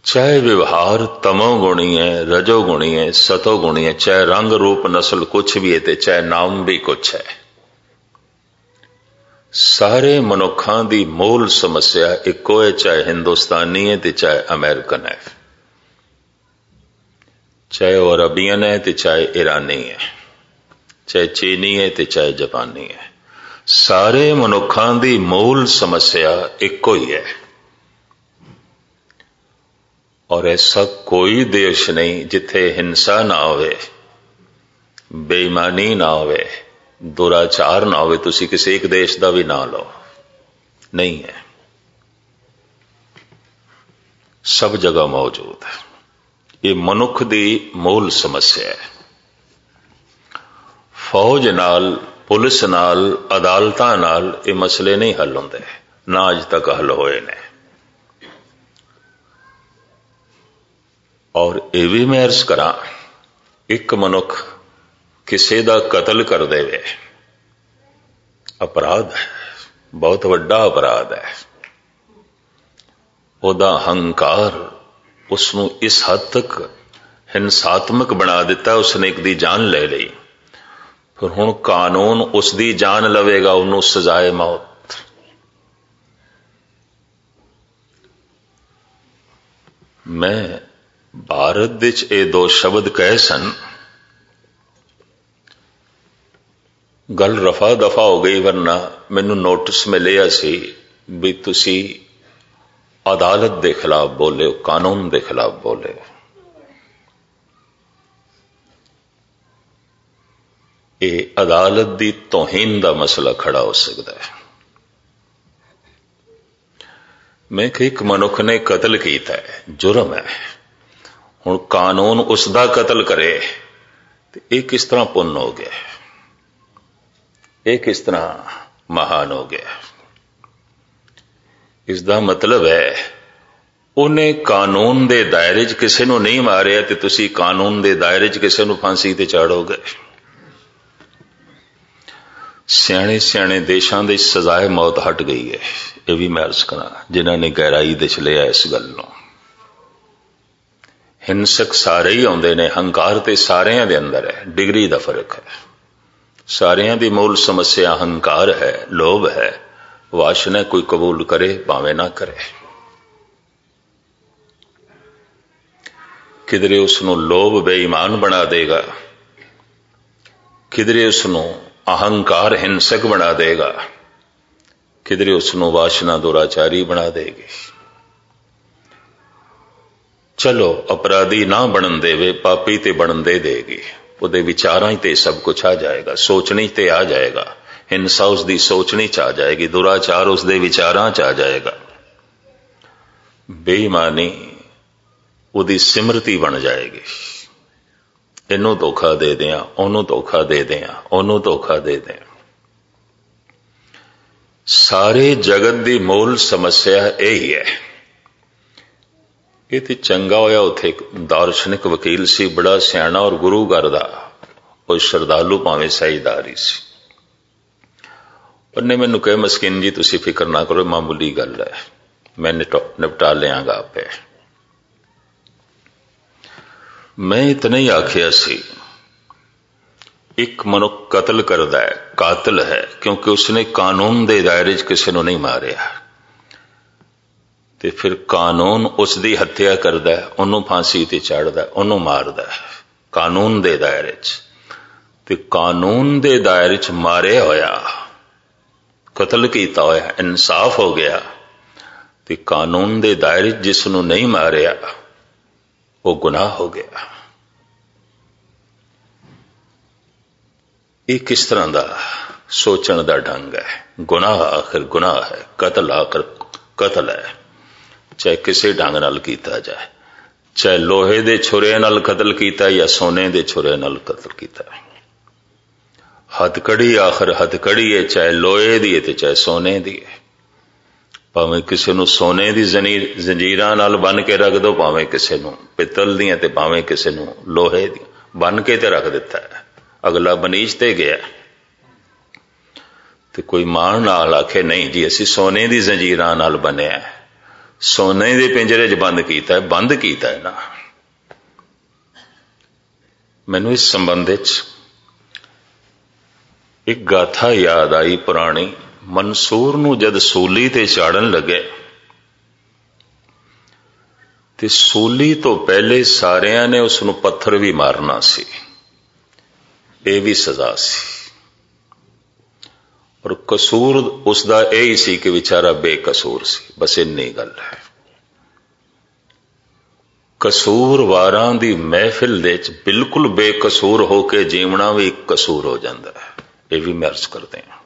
Speaker 1: चाहे व्यवहार तमोगुणी है, रजोगुणी है, सतोगुणी है, चाहे रंग रूप नस्ल कुछ भी है ते चाहे नाम भी कुछ है, सारे मनुखा की मूल समस्या इको है, चाहे हिंदुस्तानी है ते चाहे अमेरिकन है, चाहे वो अरबियन है ते चाहे ईरानी है, चाहे चीनी है ते चाहे जापानी है, सारे मनुखा की मूल समस्या इको ही है। और ऐसा कोई देश नहीं जिथे हिंसा ना होवे, बेईमानी ना होवे, दुराचार ना होवे। तुसी किसी एक देश का भी ना लो, नहीं है, सब जगह मौजूद है। ये मनुख की मूल समस्या है। फौज नाल, पुलिस नाल, अदालतां नाल ये मसले नहीं हल होंदे, ना अज तक हल होए ने। और ये भी मैं अर्ज करा, एक मनुख किसी का कतल कर देवे, अपराध है, बहुत वड्डा अपराध है। ओदा हंकार उसनू इस हद तक हिंसात्मक बना दिता, उसने एक दी जान ले ली, फिर हुण कानून उसकी जान लवेगा, उन्होंने सजाए मौत। मैं भारत विच ये दो शब्द कहे सन, गल रफा दफा हो गई, वरना मैनू नोटिस मिलिया सी भी तुसी अदालत के खिलाफ बोले हो, कानून के खिलाफ बोले हो। ये अदालत की तौहीन का मसला खड़ा हो सकता है। मैं कि एक मनुख ने कतल किया है, जुर्म है, हुण कानून उसका कतल करे तो यह किस तरह पुण्य हो गया, यह किस तरह महान हो गया। इसका मतलब है उन्हें कानून के दायरे च किसी को नहीं मारिया तो तुसी कानून के दायरे च किसी को फांसी ते चाड़ोगे। सियाणे सियाणे देशों की सजाए मौत हट गई है, यह भी मैं अर्ज करा जिन्होंने गहराई दे लिया इस गल नूं। हिंसक सारे ही आउंदे ने, हंकार ते सारियां दे अंदर है, डिग्री का फर्क है। सारियां दी मूल समस्या हंकार है, लोभ है, वासना कोई कबूल करे भावें ना करे। किधरे उसनों लोभ बेईमान बना देगा, किधरे उसनों अहंकार हिंसक बना देगा, किधरे उसनों वासना दुराचारी बना देगी। चलो अपराधी ना बनन देवे, पापी ते बनन दे देगी, उहदे विचारां ते सब कुछ आ जाएगा, सोचनी ते आ जाएगा, हिंसा उसकी सोचनी च आ जाएगी, दुराचार उसके विचारां च आ जाएगा, बेईमानी उसकी सिमरती बन जाएगी। इनू धोखा दे दें, ओनू धोखा दे दें, ओनू धोखा दे दें। सारे जगत की मूल समस्या यही है। ये तो चंगा होया उत्थे एक दार्शनिक वकील सी, बड़ा सियाणा और गुरु घर दा, कोई श्रद्धालु भावें सहीदार ही सी। उन्हें मैनू कहा, मस्किन जी तुसी फिक्र ना करो, मामूली गल है, मैं निपटा लियांगा आपे। मैं इतना ही आखिया सी, एक मनुख कतल करदा है, कातिल है, क्योंकि उसने कानून के दायरे च किसी को नहीं मारिया, ते फिर कानून उसकी हत्या करदा है, उन्होंने फांसी ते चाढ़दा है, उन्होंने मारदा है कानून के दायरे च। ते कानून के दायरे च मारिया होया, कतल किया होया, इंसाफ हो गया, ते कानून के दायरे च जिसनों नहीं मारिया वो गुनाह हो गया। ये किस तरह का सोचण का ढंग है। गुनाह आखिर गुनाह है, कतल आखिर कतल है, चाहे किसी ढंग नाल कीता जाए, चाहे लोहे दे छुरे नाल कतल कीता या सोने दे छुरे नाल कतल कीता। हथकड़ी आखिर हथकड़ी है, चाहे लोहे दी है ते चाहे सोने दी है। भावें किसी नूं सोने दी जंजीरां नाल बन के रख दो, भावें किसी नूं पित्तल दी ते भावें किसी नूं लोहे दी बन के ते रख दिता है, अगला बनीज ते गया। तो कोई मान नाल आखे नहीं जी असी सोने दी जंजीरां नाल बने, सोने के पिंजरे च बंद किया है ना। मैनू इस संबंध एक गाथा याद आई पुरानी। मंसूर नूं जद सूली ते चाड़न लगे ते सूली तो पहले सारियां ने उसनूं पत्थर भी मारना सी, ये भी सजा सी। और कसूर उसका यही सी कि बेचारा बेकसूर सी। बस इन्नी गल है। कसूरवारां दी महफिल दे विच बिल्कुल बेकसूर होके जीवना भी एक कसूर हो जाता है। ये भी मैं अर्ज करते हैं।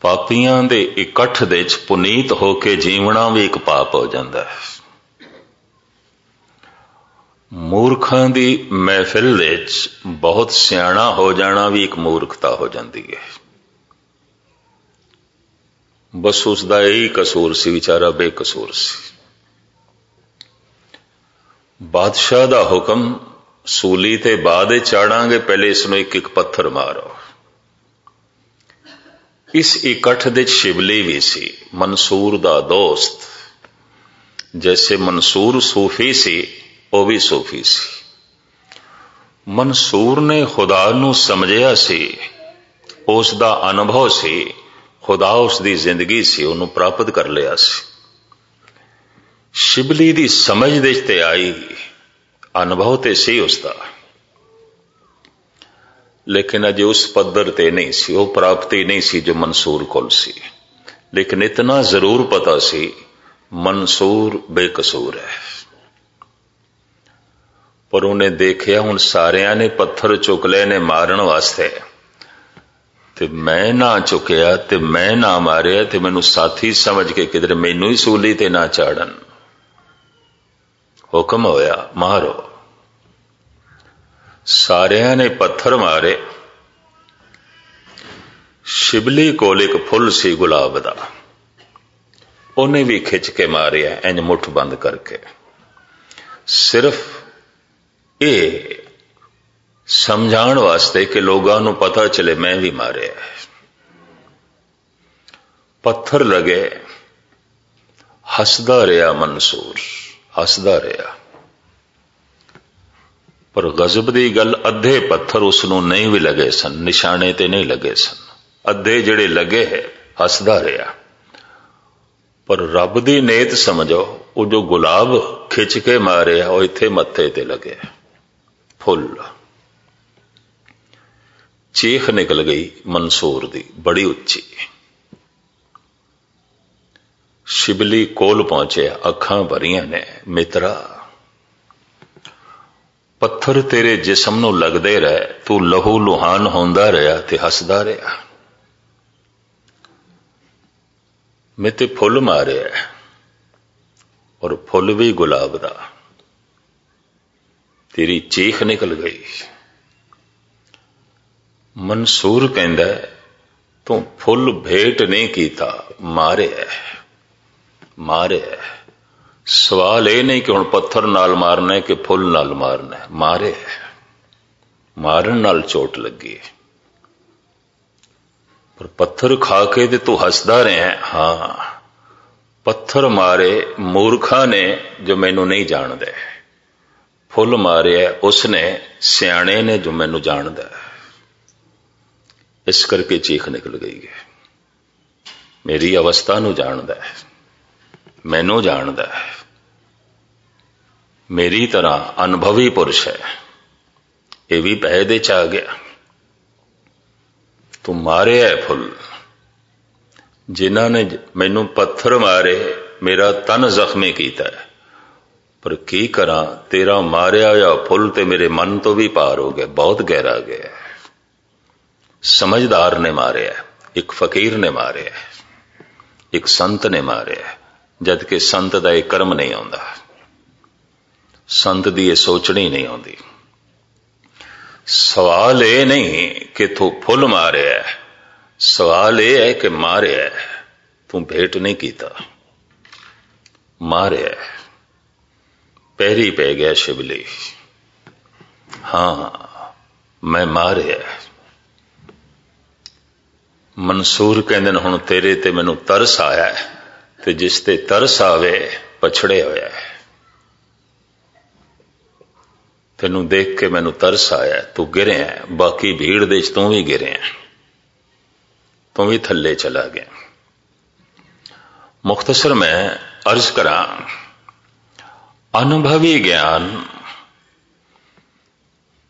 Speaker 1: पापियां दे इकट्ठ दे विच पुनीत होके जीवना भी एक पाप हो जाता है। मूर्खां दी महफिल दे विच बहुत सियाणा हो जाना भी एक मूर्खता हो जाती है। बस उसका यही कसूर सी, बेचारा बेकसूर सी। बादशाह दा हुक्म सूली ते बाद चाड़ांगे, पहले इसनूं एक एक पत्थर मारो। इस इकट्ठ दे शिबली भी सी, मंसूर दा दोस्त। जैसे मंसूर सूफी सी, वह भी सूफी सी। मंसूर ने खुदा नूं समझिया सी, उसका अनुभव सी, खुदा उसकी जिंदगी सी, उन्होंने प्राप्त कर लिया सी। शिबली दी समझ दे ते आई, अनुभव ते सी उसका, लेकिन अजे उस पद्धर ते नहीं सी, वो प्राप्ति नहीं सी जो मंसूर कोल सी। लेकिन इतना जरूर पता सी मंसूर बेकसूर है। पर उन्हें देखिया हुण सारियां ने पत्थर चुक ले ने मारन वास्ते, ते मैं ना चुकया ते मैं ना मारिया, ते मैनू साथी समझ के किधर मैनू ही सूली ते ना चाड़न। हुक्म होया मारो। सारियां ने पत्थर मारे। शिबली कोल एक फुल सी गुलाब दा, उन्हें भी खिंच के मारिया इंज मुठ बंद करके। सिर्फ ये समझाण वास्ते कि लोगों को पता चले मैं भी मारे। पत्थर लगे, हसदा रहा मंसूर, हसदा रहा। पर गजब की गल, अद्धे पत्थर उसनों नहीं भी लगे सन, निशाने ते नहीं लगे सन। अद्धे जिहड़े लगे है हसदा रहा। पर रब दी नेत समझो, वो जो गुलाब खिंच के मारे वो इत्थे मत्थे ते लगे फुल। चीख निकल गई मंसूर दी बड़ी उच्ची। शिबली कोल पहुंचे, अखां भरियां ने, मित्रा पत्थर तेरे जिसम नूं लगदे रहे, तू लहू लुहान होंदा रहा ते हसदा रहा। मैं ते फुल मारे और फुल भी गुलाब दा। तेरी चीख निकल गई। मंसूर कहंदा तू फुल भेंट नहीं कीता, मारे मारे। सवाल यह नहीं कि हुण पत्थर नाल मारना है कि फुल नाल मारना है, मारे। मारन नाल चोट लगी। पर पत्थर खा के ते तू हसदा रहा है। हाँ, पत्थर मारे मूर्खा ने जो मैनू नहीं जानदे, फुल मारे उसने सियाणे ने जो मैनू जानदा। इस करके चीख निकल गई है। मेरी अवस्था नू जानदा है, मैनू जानदा है, मेरी तरह अनुभवी पुरुष है। यह भी पै दे च आ गया। तू मारे है फुल। जिन्हां ने मैनू पत्थर मारे, मेरा तन जख्मी किया है। पर की करा, तेरा मारिया होया फुल ते मेरे मन तो भी पार हो गया, बहुत गहरा गया। समझदार ने मारे, एक फकीर ने मारे, एक संत ने मारे। जबकि संत का यह कर्म नहीं आता, संत की यह सोचनी नहीं आती। सवाल यह नहीं कि तू फुल मारे, सवाल यह है कि मारे तू भेंट नहीं किया, मारे। पैरी पै गया शिबली। हाँ, मैं मारे। मंसूर कहंदे हुण तेरे ते मैनू तरस आया है, ਤੇ ਜਿਸ ਤੇ ਤਰਸ ਆਵੇ ਪਛੜਿਆ ਹੋਇਆ ਹੈ। ਤੈਨੂੰ ਦੇਖ ਕੇ ਮੈਨੂੰ ਤਰਸ ਆਇਆ, ਤੂੰ ਗਿਰਿਆ, ਬਾਕੀ ਭੀੜ ਦੇ 'ਚ ਤੂੰ ਵੀ ਗਿਰਿਆ, ਤੂੰ ਵੀ ਥੱਲੇ ਚਲਾ ਗਿਆ। ਮੁਖਤਸਰ ਮੈਂ ਅਰਜ਼ ਕਰਾਂ, ਅਨੁਭਵੀ ਗਿਆਨ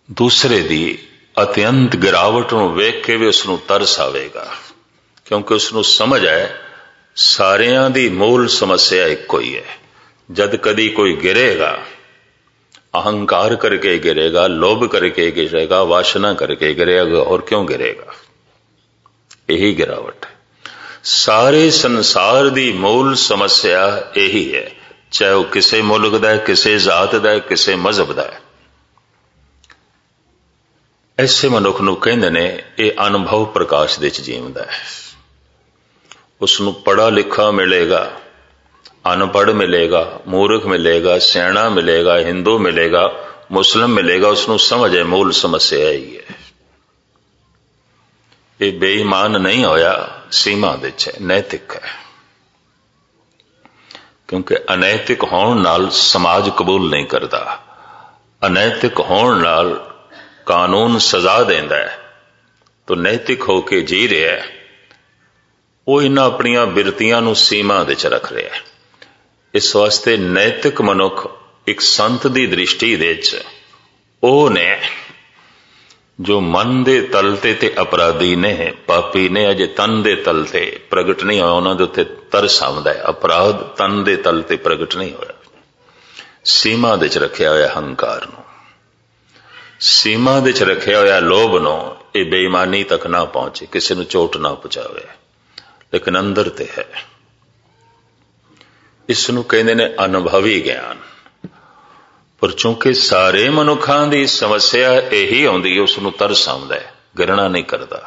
Speaker 1: ਦੂਸਰੇ ਦੀ ਅਤਿਅੰਤ ਗਿਰਾਵਟ ਨੂੰ ਵੇਖ ਕੇ ਵੀ ਉਸ ਨੂੰ ਤਰਸ ਆਵੇਗਾ, ਕਿਉਂਕਿ ਉਸ ਨੂੰ ਸਮਝ ਹੈ ਸਾਰਿਆਂ ਦੀ ਮੂਲ ਸਮੱਸਿਆ ਇੱਕੋ ਹੀ ਹੈ। ਜਦ ਕਦੀ ਕੋਈ ਗਿਰੇਗਾ, अहंकार करके गिरेगा, लोभ करके गिरेगा, वासना करके गिरेगा, और क्यों गिरेगा? यही गिरावट है। सारे संसार दी मूल समस्या यही है, चाहे वह किसी मुल्क दा, किसी जात दा, किसी मजहब दा। ऐसे मनुख नूं कहंदे ने यह अनुभव प्रकाश दे च जीवदा है। उसनूं पढ़ा लिखा मिलेगा, अनपढ़ मिलेगा, मूर्ख मिलेगा, सियाणा मिलेगा, हिंदू मिलेगा, मुस्लिम मिलेगा, उसनूं समझ है मूल समस्या ही है। ये बेईमान नहीं होया, सीमा दे च है, नैतिक है। क्योंकि अनैतिक होण नाल समाज कबूल नहीं करता, अनैतिक होण नाल कानून सजा देंदा है। तो नैतिक होके जी रहा है, वो इन्हां अपणियां बिरतियां नूं सीमा दे च रख रहा है। इस वास्ते नैतिक मनुख एक संत की दृष्टि दे ਉਹ ने जो मन के तल ते अपराधी ने, पापी ने, अजे तन के तल ते प्रगट नहीं होया, उन्होंने उत्ते तरस आउंदा है। अपराध तन के तल ते प्रगट नहीं होया। सीमा दे च रखिया होया हंकार नूं, सीमा दे च रखिया होया लोभ नूं, ये बेईमानी तक ना पहुंचे, किसी नूं चोट ना पहुंचावे, लेकिन अंदर ते है। इसनूं कहंदे ने अनुभवी ज्ञान। पर चूंकि सारे मनुखां दी समस्या यही आउंदी है, उसनूं तरस आउंदा है, घृणा नहीं करता।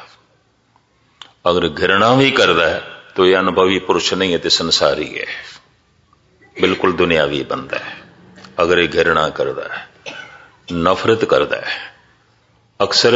Speaker 1: अगर घृणा भी करता है तो यह अनुभवी पुरुष नहीं है, तो संसारी है, बिल्कुल दुनियावी बंदा है। अगर यह घृणा करता है, नफरत करता है, अक्सर